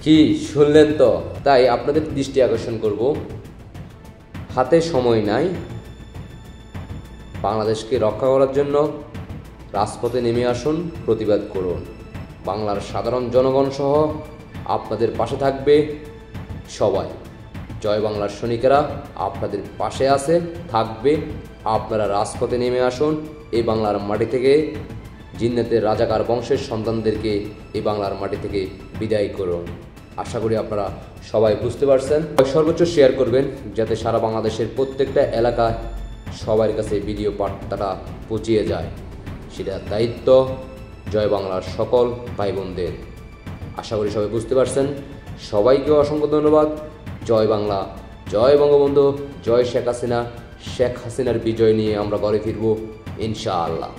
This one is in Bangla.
কি শুনলেন তো? তাই আপনাদের দৃষ্টি আকর্ষণ করব, হাতে সময় নাই, বাংলাদেশকে রক্ষা করার জন্য রাজপথে নেমে আসুন, প্রতিবাদ করুন। বাংলার সাধারণ জনগণ সহ আপনাদের পাশে থাকবে সবাই। জয় বাংলার সৈনিকেরা আপনাদের পাশে আছে, থাকবে। আপনারা রাজপথে নেমে আসুন, এই বাংলার মাটি থেকে জিন্নাতের রাজাকার বংশের সন্তানদেরকে এই বাংলার মাটি থেকে বিদায় করুন। আশা করি আপনারা সবাই বুঝতে পারছেন। সর্বোচ্চ শেয়ার করবেন যাতে সারা বাংলাদেশের প্রত্যেকটা এলাকায় সবার কাছে ভিডিও বার্তাটা পৌঁছিয়ে যায়, সেটা দায়িত্ব জয় বাংলার সকল ভাই বোনদের। আশা করি সবাই বুঝতে পারছেন। সবাইকে অসংখ্য ধন্যবাদ। জয় বাংলা, জয় বঙ্গবন্ধু, জয় শেখ হাসিনা। শেখ হাসিনার বিজয় নিয়ে আমরা ঘরে ফিরব ইনশাআল্লাহ।